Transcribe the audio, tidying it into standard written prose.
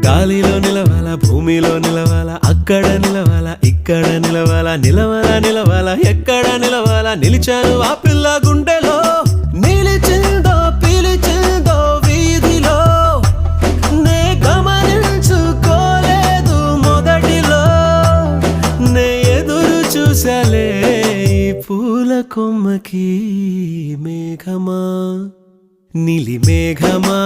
గాలిలో నిలవాల భూమిలో నిలవాల అక్కడ నిలవాల ఇక్కడ నిలవాల నిలవాల నిలవాల ఎక్కడ నిలవాల నిలిచాను ఆ పిల్ల గుండెలో నిలిచిందో పిలిచిందో వీధిలో నే గమనించుకోలేదు మొదటిలో నే ఎదురు చూసలే ఈ పూల కొమ్మకి మేఘమా నీలి మేఘమా